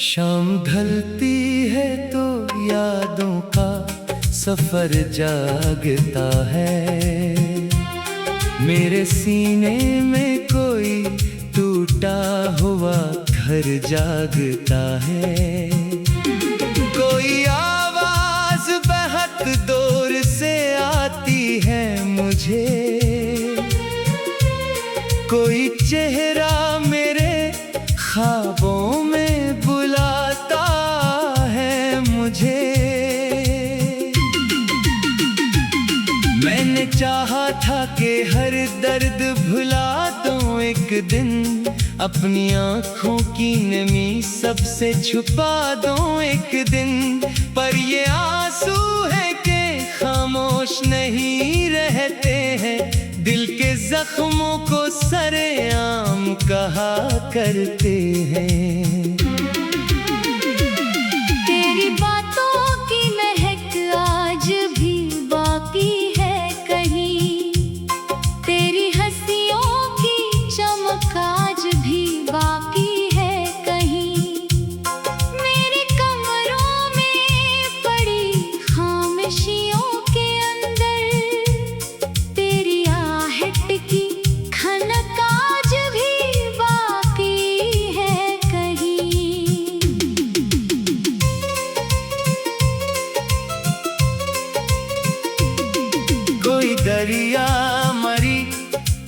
शाम ढलती है तो यादों का सफर जागता है। मेरे सीने में कोई टूटा हुआ घर जागता है। कोई आवाज बहुत दूर से आती है मुझे, कोई चेहरा मेरे ख्वाबों में बुलाता है मुझे। मैंने चाहा था कि हर दर्द भुला दूं एक दिन, अपनी आँखों की नमी सबसे छुपा दूं एक दिन। पर ये आंसू है कि खामोश नहीं रहते हैं, दिल के जख्मों को सरेआम कहा करते हैं। तेरी बातों की महक आज भी बाकी है कहीं, तेरी हंसियों की चमक आज भी बाकी है कहीं। मेरे कमरों में पड़ी खामोशियों के अंदर तेरी आहट की खनक आज भी बाकी है कहीं। कोई दरिया मरी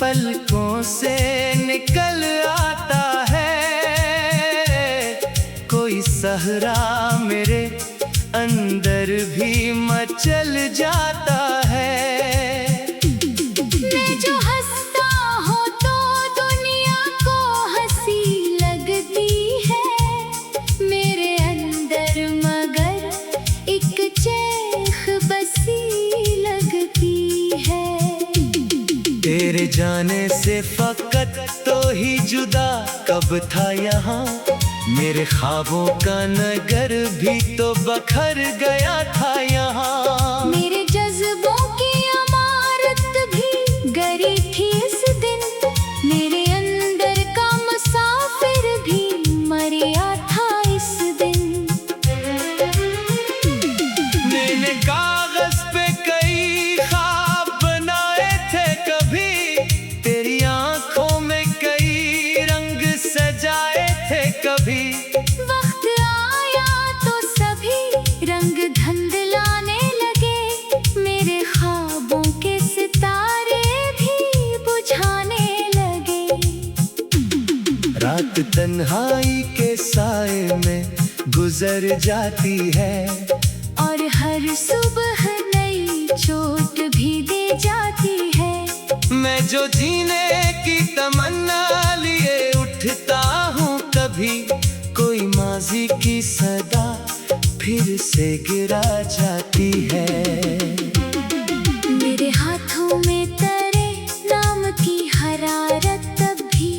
पलकों से निकल आता है, कोई सहरा मेरे अंदर भी मचल जाता है। मैं जो हंसता हूँ तो दुनिया को हंसी लगती है, मेरे अंदर मगर एक चेख बसी लगती है। तेरे जाने से फकत तो ही जुदा कब था यहाँ, मेरे ख्वाबों का नगर भी तो बखर गया था यहाँ। मेरे जज्बों की अमारत भी गरी थी इस दिन, मेरे अंदर का मुसाफिर भी मरिया था इस दिन। मैंने कागज पे कई ख्वाब बनाए थे कभी, तेरी आंखों में कई रंग सजाए थे कभी। वक्त आया तो सभी रंग धुंधलाने लगे, मेरे ख्वाबों के सितारे भी बुझाने लगे। रात तन्हाई के साए में गुजर जाती है, और हर सुबह नई चोट भी दे जाती है। मैं जो जीने की तमन्ना लिए उठता हूँ कभी, कोई माजी की सदा फिर से गिरा जाती है। मेरे हाथों में तेरे नाम की हरारत तब भी,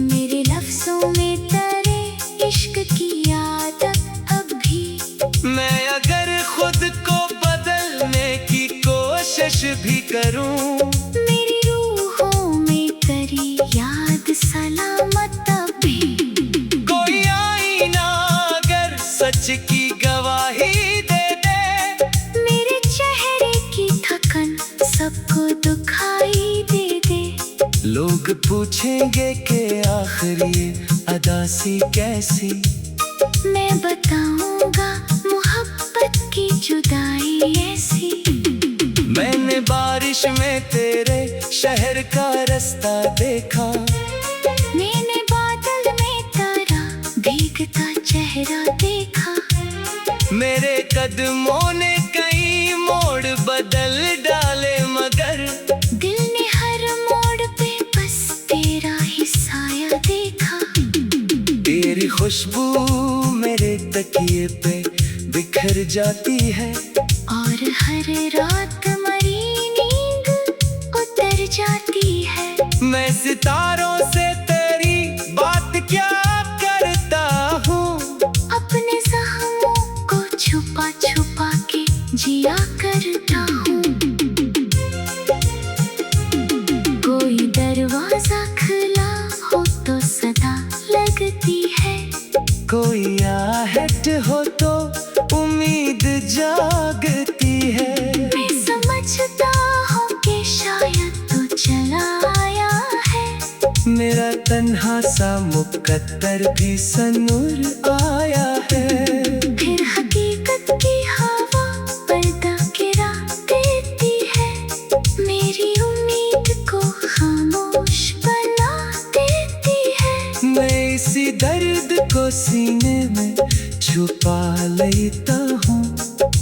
मेरे लफ्जों में तेरे इश्क की आदत अब भी। मैं अगर खुद को बदलने की कोशिश भी करूं, मेरी रूहों में तेरी याद सलामत अब भी। कोई आईना अगर सच की गवाही दे दे, मेरे चेहरे की थकन सबको दुखाई दे दे। लोग पूछेंगे कि आखिर ये अदासी कैसी, मैं बताऊंगा मोहब्बत की जुदाई ऐसी। मैंने बारिश में तेरे शहर का रास्ता देखा, मैंने बादल में तारा भीगता चेहरा देखा। मेरे कदमों ने कई मोड़ बदल डाले मगर दिल ने हर मोड़ पे बस तेरा ही साया देखा। तेरी खुशबू मेरे तकिए पे बिखर जाती है, और हर रात मरी नींद उतर जाती है। मैं सितारों से तेरी बात क्या करता हूँ, अपने जख्मों को छुपा छुपा के जिया करता हूँ। कोई दरवाजा खुला हो तो सदा लगती है, कोई हो तो उम्मीद जागती है। मैं समझता हूँ कि शायद तू चला आया है। मेरा तन्हा सा मुकद्दर भी सनूर आया है। फिर हकीकत की हवा पर्दा गिरा देती है। मेरी उम्मीद को खामोश बना देती है। मैं इसी दर्द को सीने में छुपा लेता हूँ।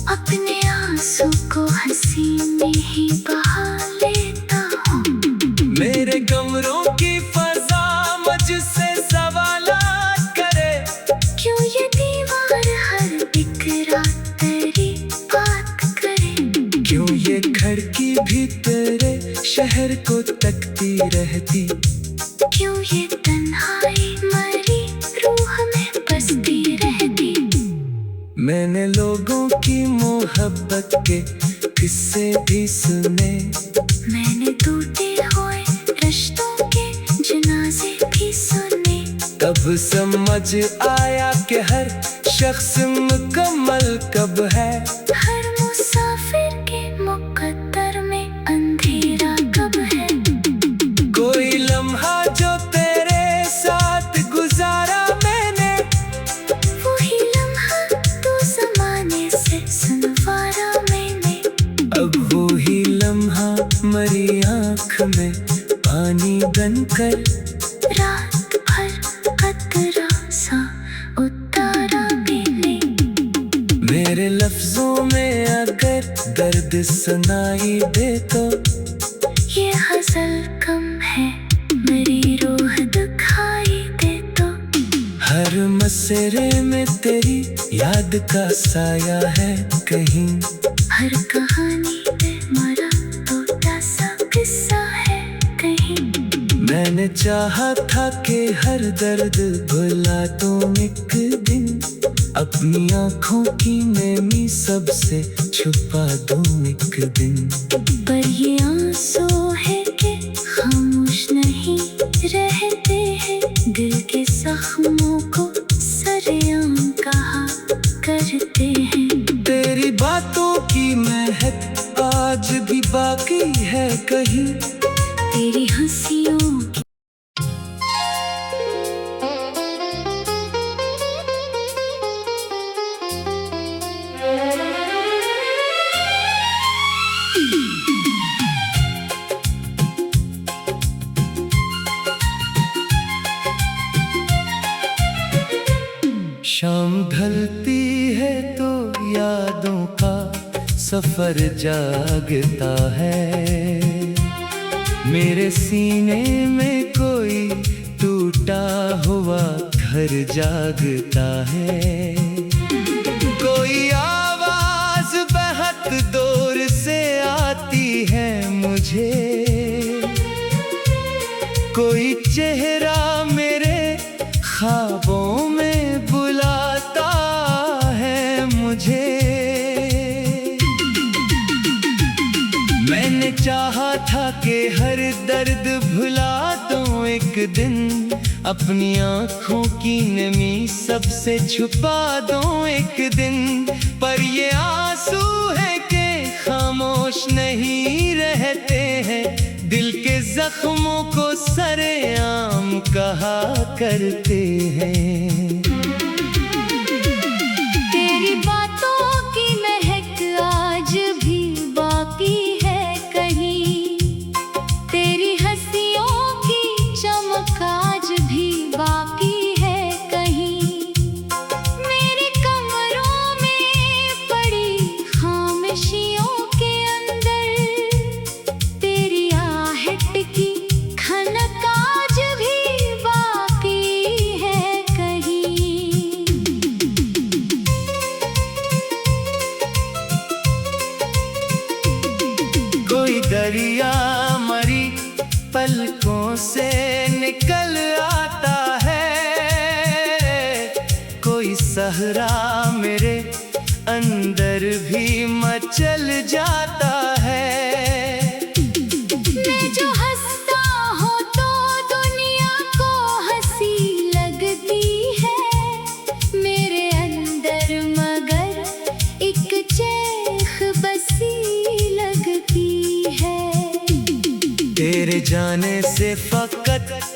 अपने आंसू को हंसी में ही बहा लेता हूँ। मेरे कमरों की फजा मुझसे सवालात करे। क्यों ये दीवार हर एक रात तेरी बात करे। क्यों ये खिड़की भी तेरे शहर को तकती रहती। क्यों ये तन्हाई मरी रूह में बसती रहती। मैंने लोगों की मोहब्बत के किस्से भी सुने। मैंने टूटे हुए रिश्तों के जनाजे भी सुने। तब समझ आया कि हर शख्स मुकम्मल कब है। हर मुसाफिर के मुकद्दर में अंधेरा कब है। कोई लम्हा जो तेरे साथ गुजारा मैंने, वही लम्हा तो ज़माने से सुनवारा मैंने। अब वही लम्हा मरी आँख में पानी बनकर रात भर कतरा सा उतारा मैंने। मेरे लफ्जों में अगर दर्द सुनाई दे तो ये गज़ल कम है मेरी रूह दिखाई दे तो। हर मसरे में तेरी याद का साया है कहीं। हर कहानी पे मरा टूटा सा किस्सा है कहीं। मैंने चाहा था कि हर दर्द भुला दूं एक दिन। अपनी आँखों की नमी सबसे छुपा दूं एक दिन। पर ये आंसू है कि खामोश नहीं रहते हैं। दिल के जख्मों को सरेआम कहा करते हैं। तेरी बातों की महक आज भी बाकी है कहीं। तेरी हंसियों की शाम ढलती है तो यादों का सफर जागता है। मेरे सीने में कोई टूटा हुआ घर जागता है। कोई आवाज बहुत दूर से आती है मुझे। कोई चेहरा मेरे ख्वाबों में बुलाता है मुझे। मैंने चाहा था कि हर दर्द भुला दूं एक दिन। अपनी आँखों की नमी सबसे छुपा दूं एक दिन। पर ये आंसू है कि खामोश नहीं रहते हैं। दिल के जख्मों को सरेआम कहा करते हैं। तेरी बातों की महक आज भी बाकी है कहीं। तेरी हंसियों की चमक आज भी बाकी है कहीं। मेरे कमरों में पड़ी खामोशियों के अंदर तेरी आहट की खनक आज भी बाकी है कहीं। कोई दरिया मरी पलकों से निकल आता है। कोई सहरा मेरे अंदर भी मचल जाता है। मैं जो हंसता हूँ तो दुनिया को हंसी लगती है। मेरे अंदर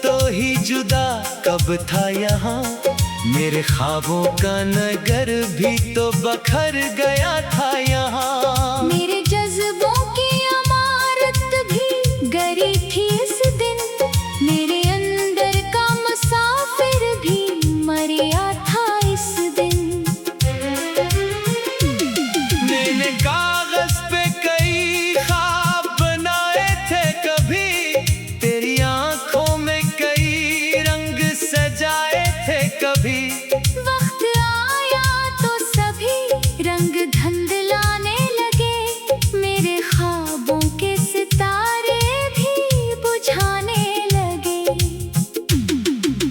तो ही जुदा कब था यहाँ, मेरे ख्वाबों का नगर भी तो बखर गया था यहाँ। मेरे जज्बों की इमारत भी गिरी थी इस दिन, मेरे अंदर का मुसाफिर भी मरिया था इस दिन। मैंने कागज पे कई ख्वाब बनाए थे कभी, तेरी आंखों में कई रंग सजाए थे कभी। वक्त आया तो सभी रंग धुंधलाने लगे, मेरे ख्वाबों के सितारे भी बुझाने लगे।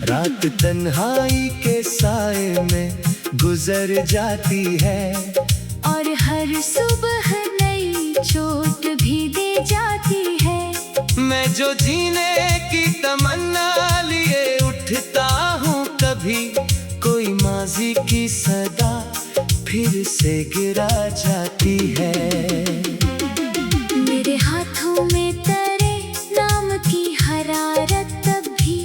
रात तन्हाई के साए में गुजर जाती है, और हर सुबह नई चोट भी दे जाती है। मैं जो जीने की तमन्ना लिए उठता हूँ कभी, कोई माजी की सदा फिर से गिरा जाती है। मेरे हाथों में तेरे नाम की हरारत तब भी,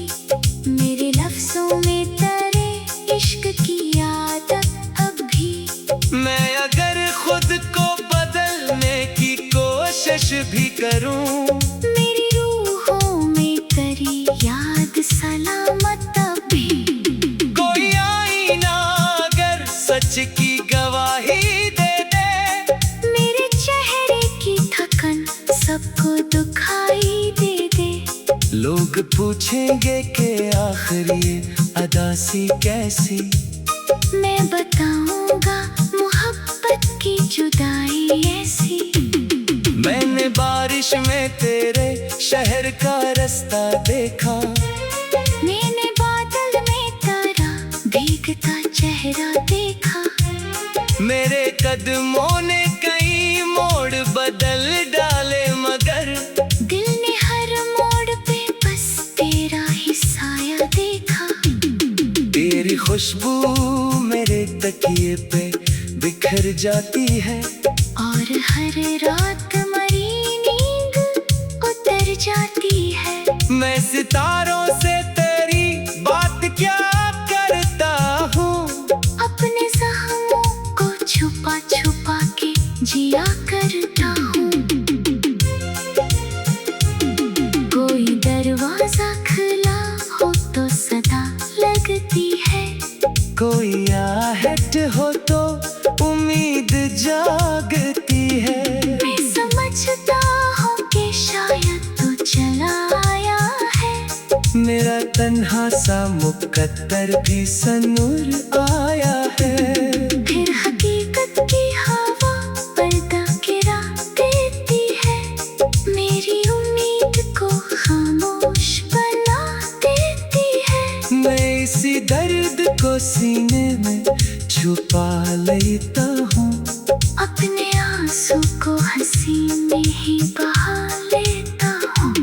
मेरे लफ्जों में तेरे इश्क की आदत अब भी। मैं अगर खुद को बदलने की कोशिश भी करूं, मेरी रूहों में तेरी याद सलामत अब भी। कोई आईना अगर सच की गवाही दे दे, मेरे चेहरे की थकन सबको दुखाई दे दे। लोग पूछेंगे कि आखिर ये अदा सी कैसी, मैं बताऊंगा मोहब्बत की जुदाई ऐसी। मैंने बारिश में तेरे शहर का रास्ता देखा, मैंने बादल में तेरा भीगता चेहरा देखा। मेरे कदमों ने कई मोड़ बदल डाले, मगर दिल ने हर मोड़ पे बस तेरा ही साया देखा। तेरी खुशबू मेरे तकिए पे बिखर जाती है, और हर रात मरी नींद उतर जाती है। मैं सितारों से तेरी बात क्या करता हूँ, अपने ज़ख्मों को छुपा छुपा के जिया करता हूँ। कोई दरवाजा खुला हो तो सदा लगती है, कोई आहट हो तो उम्मीद जागती है। मैं समझता हूँ कि शायद तू चला आया है, मेरा तन्हा सा मुकद्दर भी सनूर आया है। फिर हकीकत की हवा पर्दा गिरा देती है, मेरी उम्मीद को खामोश बना देती है। मैं इसी दर्द को सीने में छुपा लेता हूँ, अपने आंसू को हंसी में ही बहा लेता हूँ।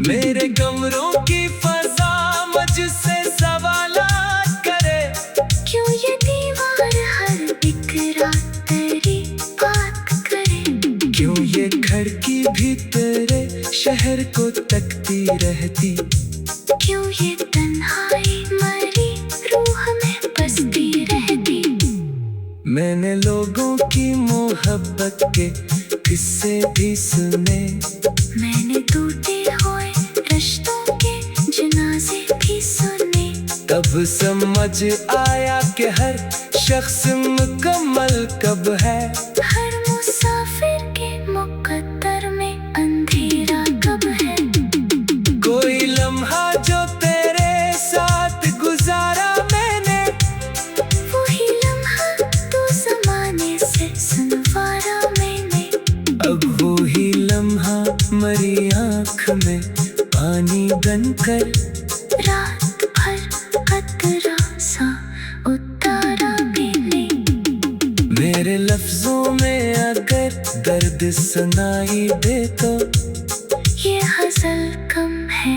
मेरे कमरों की फजा मुझसे सवालात करे, क्यों ये दीवार हर एक रात तेरी बात करे। क्यों ये खिड़की भी तेरे शहर को तकती रहती, क्यों ये तन्हाई मरी रूह में बसती रहती। मैंने लोगों की मोहब्बत के किस्से भी सुने, मैंने टूटे हुए रिश्तों के जनाजे भी सुने। तब समझ आया कि हर शख्स मुकम्मल कब है, हर मुसाफिर के मुकद्दर में अंधेरा कब है। कोई लम्हा जो तेरे साथ गुजारा मैंने, वही लम्हा तो ज़माने से सुनवारा मैंने। अब वही लम्हा मरी आँख में पानी बनकर रात भर कतरा सा उतारा मैंने। मेरे लफ्जों में अगर दर्द सुनाई दे तो, ये गज़ल कम है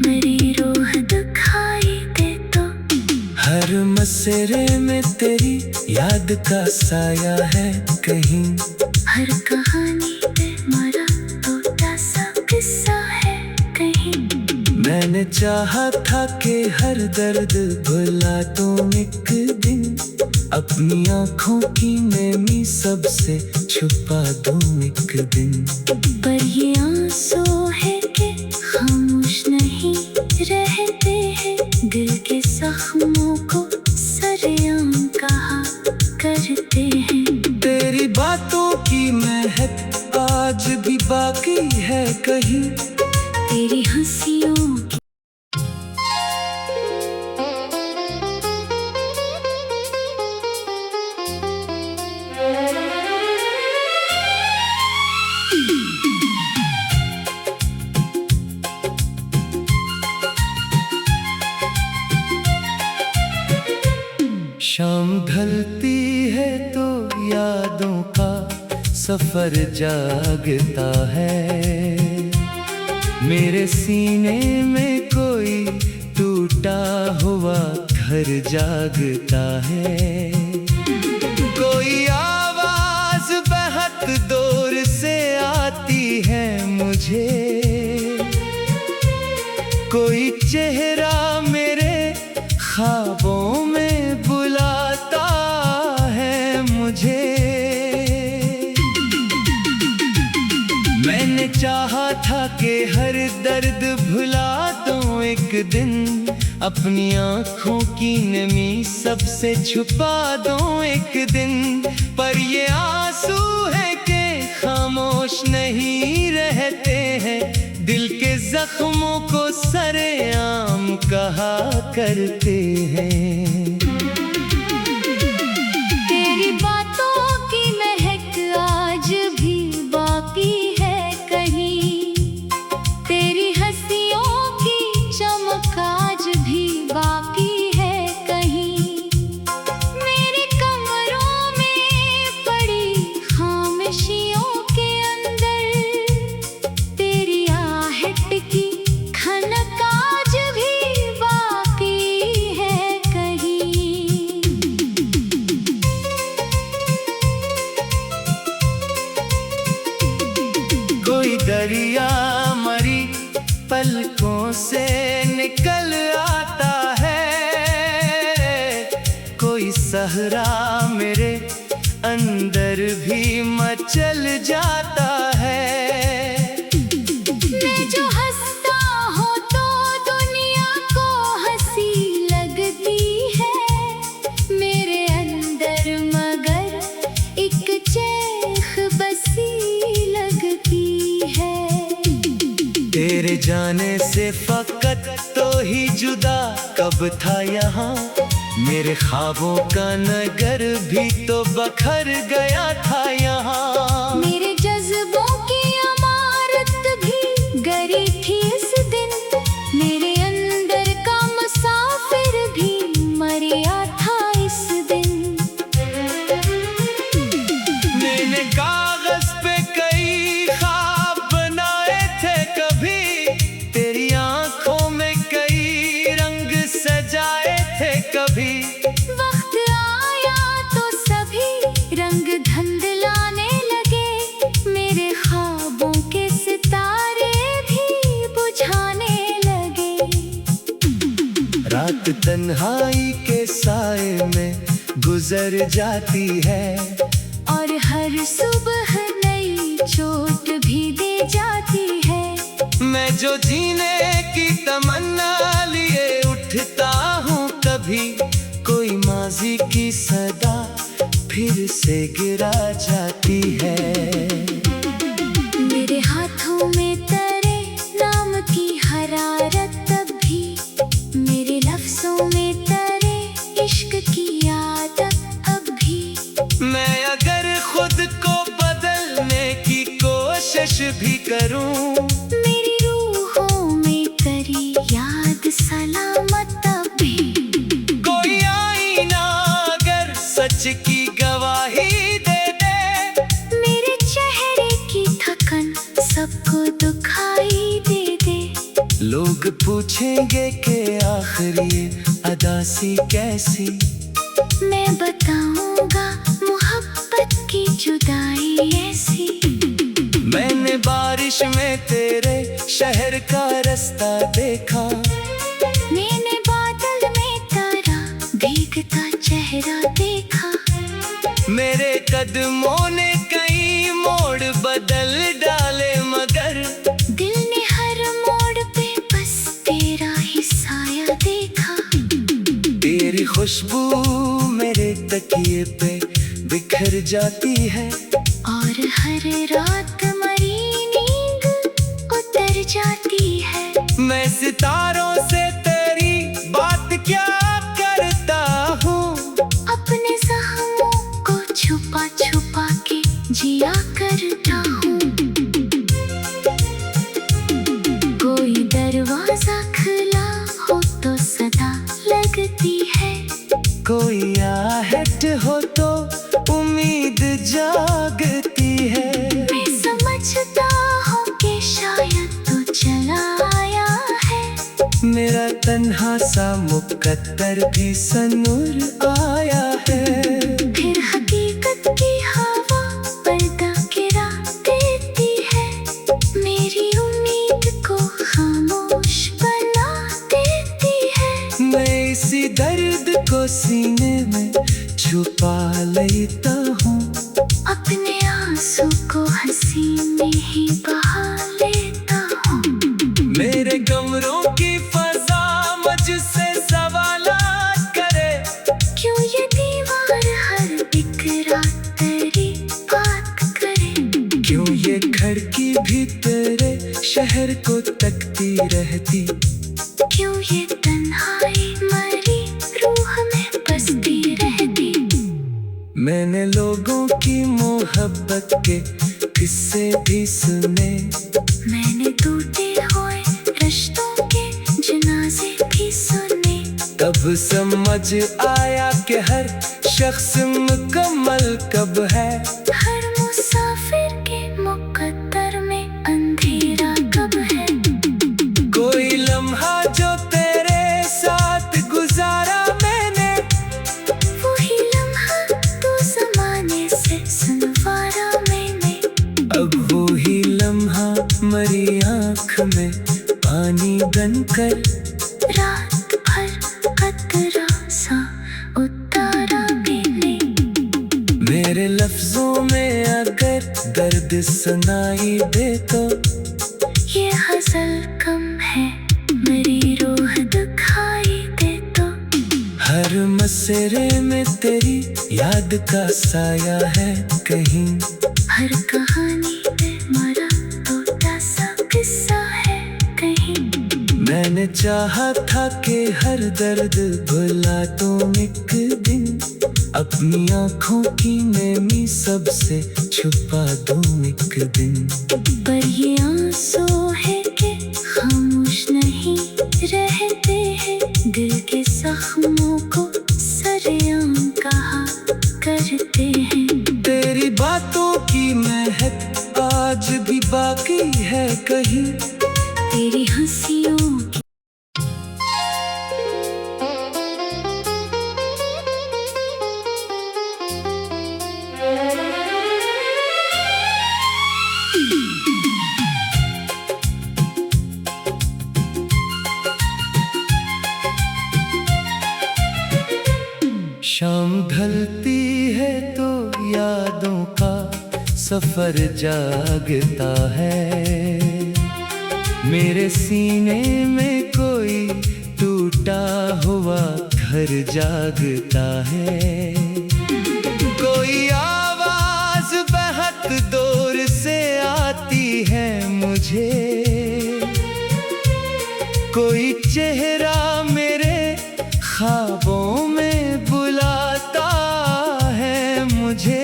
मेरी रूह दुखाई दे तो। हर मसरे में तेरी याद का साया है कहीं, हर कहानी में मरा छोटा सा किस्सा है कहीं। मैंने मैंने चाहा था कि हर दर्द भुला दूं एक दिन, अपनी आँखों की नमी सबसे छुपा दूं एक दिन। पर ये आंसू है कि खामोश नहीं रहते हैं, दिल के जख्मों को सरेआम कहा करते हैं। तेरी बातों की महक आज भी बाकी है कहीं, तेरी हंसियों की शाम ढलती है तो यादों का सफर जागता है, मेरे सीने में कोई टूटा हुआ घर जागता है। कोई आवाज बहुत दूर से आती है मुझे, कोई चेहरा मेरे ख्वाबों में बुलाता है मुझे। मैंने चाहा था कि हर दर्द भुला दूं एक दिन, अपनी आँखों की नमी सबसे छुपा दूं एक दिन। पर ये आंसू है कि खामोश नहीं रहते हैं, दिल के जख्मों को सरेआम कहा करते हैं। तेरी बातों की महक आज भी बाकी है कहीं, तेरी हंसियों की चमक आज भी बाकी है कहीं। मेरे कमरों में पड़ी खामोशियों के अंदर, तेरी आहट की खनक आज भी बाकी है कहीं। कोई दरिया मरी पलकों से निकल आता है, कोई सहरा मेरे अंदर भी मचल जाता है। मैं जो हंसता हूँ तो दुनिया को हंसी लगती है, मेरे अंदर मगर एक चेख बसी लगती है। तेरे जाने से फकत तो ही जुदा कब था यहाँ, मेरे ख्वाबों का नगर भी तो बखर गया था यहाँ। मेरे जज्बों की इमारत भी गरी थी इस दिन, मेरे अंदर का मुसाफिर भी मरिया था इस दिन। मैंने कागज पे कई ख्वाब बनाए थे कभी, तेरी आंखों में कई रंग सजाए थे कभी। वक्त आया तो सभी रंग धुंधलाने लगे, मेरे ख्वाबों के सितारे भी बुझाने लगे। रात तन्हाई के साए में गुजर जाती है, और हर सुबह नई चोट भी दे जाती है। मैं जो जीने की तमन्ना लिए उठता हूँ कभी, कोई माजी की सदा फिर से गिरा जाती है। मेरे हाथों में तेरे नाम की हरारत तब भी, मेरे लफ्जों में तेरे इश्क की आदत अब भी। मैं अगर खुद को बदलने की कोशिश भी करूं, मेरी रूहों में तेरी याद सलामत तब भी। कोई आईना अगर सच की गवाही दे दे, मेरे चेहरे की थकन सबको दुखाई दे दे। लोग पूछेंगे कि आखिर ये अदासी कैसी, मैं बताऊंगा मोहब्बत की जुदाई ऐसी। मैंने बारिश में तेरे शहर का रास्ता देखा, साया देखा। तेरी खुशबू मेरे तकिए पे बिखर जाती है, और हर रात मरी नींद उतर जाती है। मैं सितारों से तेरी बात क्या करता हूँ, अपने जख्मों को छुपा छुपा के जिया करता हूँ। कोई दरवाजा खुला हो तो सदा लगती है, कोई आहट हो तो उम्मीद जागती है। मैं समझता हूँ कि शायद तू चला आया है, मेरा तन्हा सा मुकद्दर भी सनूर आया है। फिर हकीकत की हवा पर्दा गिरा देती है, मेरी उम्मीद को खामोश बना देती है। मैं इसी दर्द को सीने में छुपा लेता हूँ, अपने आंसू को हंसी में ही बहा लेता हूँ। मेरे कमरों की फजा मुझसे सवालात करे, क्यों ये दीवार हर एक रात तेरी बात करे। क्यों ये खिड़की भी तेरे शहर को तकती रहती, क्यों ये तन्हाई मरी रूह में बसती रहती। मैंने लोगों की मोहब्बत के किस्से भी सुने, मैंने टूटे हुए रिश्तों के जनाजे भी सुने। तब समझ आया कि हर शख्स मुकम्मल कब है, हर मुसाफिर के मुकद्दर में अंधेरा कब है। कोई लम्हा जो तेरे साथ गुजारा मैंने, वही लम्हा तो ज़माने से सुनवारा मैंने। अब वही लम्हा मरी आँख में पानी बनकर रात भर कतरा सा उतारा मैंने। मेरे लफ्जों में अगर दर्द सुनाई दे तो ये गज़ल कम है, मेरी रूह दुखाई दे तो। हर मसरे में तेरी याद का साया है कहीं, हर कहानी में मरा टूटा सा किस्सा है कहीं। मैंने चाहा था कि हर दर्द भुला दूं एक दिन, अपनी आँखों की नेमी सबसे छुपा दूं एक दिन। पर ये आंसू है कि खामोश नहीं रहते हैं, दिल के जख्मों को सरेआम कहा करते हैं। तेरी बातों की महक आज भी बाकी है कहीं, तेरी हंसियों की शाम ढलती है तो यादों का सफर जागता है, मेरे सीने में कोई टूटा हुआ घर जागता है। कोई आवाज बहुत दूर से आती है मुझे, कोई चेहरा मेरे ख्वाबों में बुलाता है मुझे।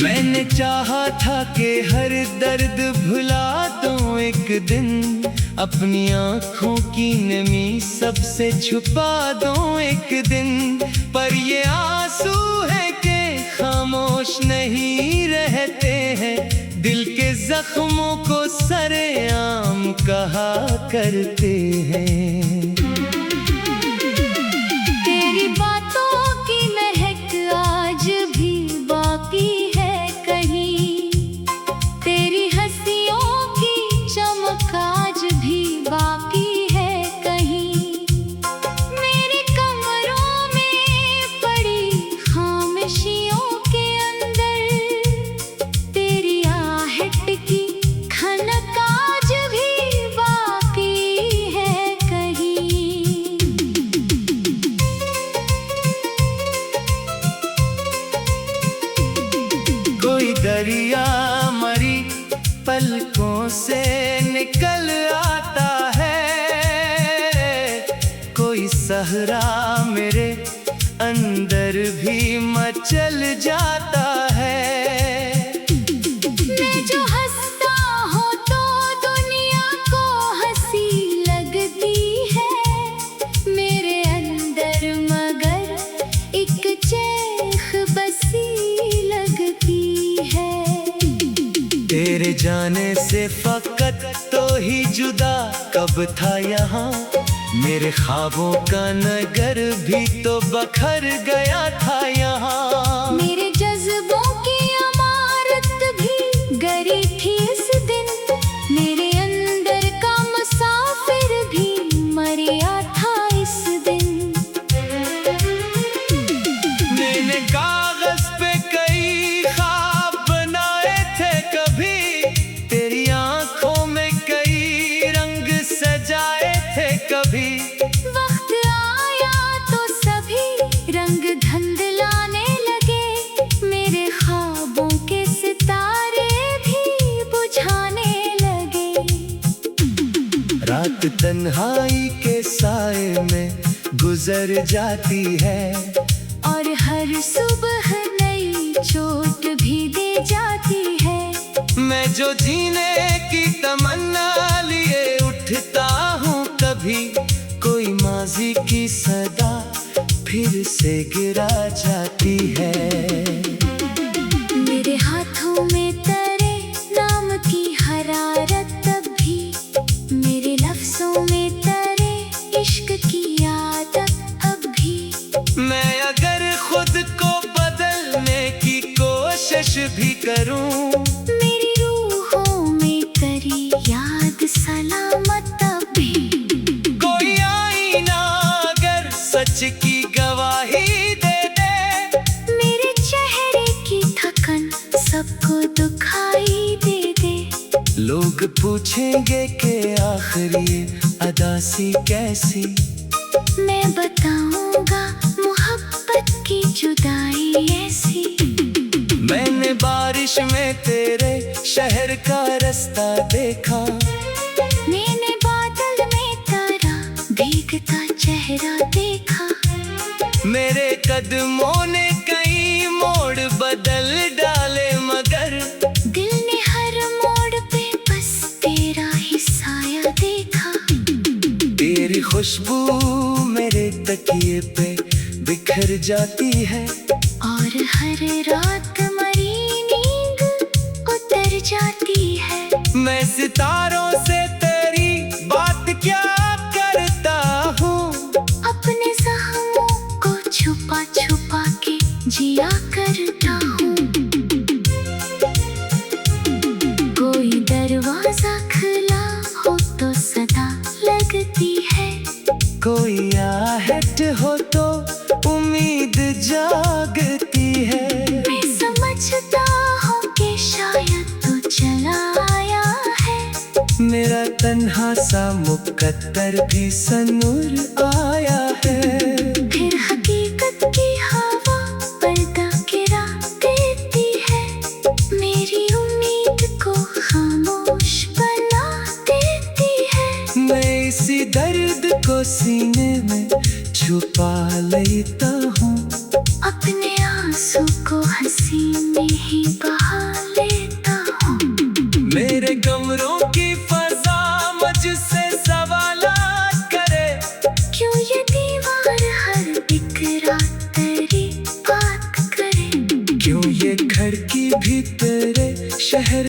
मैंने चाहा था कि हर दर्द भुला दूं एक दिन, अपनी आँखों की नमी सबसे छुपा दूं एक दिन। पर ये आंसू है कि खामोश नहीं रहते हैं, दिल के जख्मों को सरेआम कहा करते हैं। तेरी बातों की महक आज भी बाकी है कहीं, तेरी हंसियों की चमक आज भी बाकी है कहीं। मेरे कमरों में पड़ी खामोशियों के अंदर तेरी आहट की खनक आज भी बाकी सहरा मेरे अंदर भी मचल जाता है। मैं जो हंसता हूँ तो दुनिया को हंसी लगती है मेरे अंदर, मगर एक चेख बसी लगती है। तेरे जाने से फकत तो ही जुदा कब था यहाँ, मेरे ख्वाबों का नगर भी तो बखर गया था यहाँ। मेरे जज्बों की इमारत भी गरी थी इस दिन, मेरे अंदर का मुसाफिर भी मरिया था इस दिन। मैंने कागज पे कई ख्वाब बनाए थे कभी, तेरी आंखों में कई रंग सजाए थे कभी। वक्त आया तो सभी रंग धुंधलाने लगे, मेरे ख्वाबों के सितारे भी बुझाने लगे। रात तन्हाई के साए में गुजर जाती है, और हर सुबह नई चोट भी दे जाती है। मैं जो जीने की तमन्ना लिए उठता हूँ कभी, कोई माजी की सदा फिर से गिरा जाती है। मेरे हाथों में तेरे नाम की हरारत तब भी, मेरे लफ्जों में तेरे इश्क की आदत अब भी। मैं अगर खुद को बदलने की कोशिश भी करूं, मेरी रूहों में तेरी याद सलामत तब भी। कोई आईना अगर सच की गवाही दे दे, मेरे चेहरे की थकन सबको दुखाई दे दे। लोग पूछेंगे कि आखिरी अदासी कैसी, मैं बताऊंगा मोहब्बत की जुदाई ऐसी। मैंने बारिश में तेरे शहर का रास्ता देखा, मैंने बादल में तेरा भीगता चेहरा देखा। मेरे कदमों ने कई मोड़ बदल डाले, मगर दिल ने हर मोड़ पे बस तेरा ही साया देखा। तेरी खुशबू मेरे तकिए पे बिखर जाती है, और हर रात मरी नींद उतर जाती है। मैं सितारों से तेरी बात क्या करता हूँ, अपने जख्मों को छुपा छुपा के जिया करता हूँ। कोई दरवाजा खुला हो तो सदा लगती है, कोई आहट हो तो उम्मीद जागती है। मैं समझता हूँ कि शायद तू चला आया है, मेरा तन्हा सा मुकद्दर भी सनूर आया है। फिर हकीकत की हवा पर्दा गिरा देती है, मेरी उम्मीद को खामोश बना देती है। मैं इसी दर्द को सीने में छुपा लेता हूँ, अपने आंसू को हंसी में ही बहा लेता हूँ। मेरे कमरों की फजा मुझसे सवालात करे, क्यों ये दीवार हर एक रात तेरी बात करे। क्यों ये खिड़की भी तेरे शहर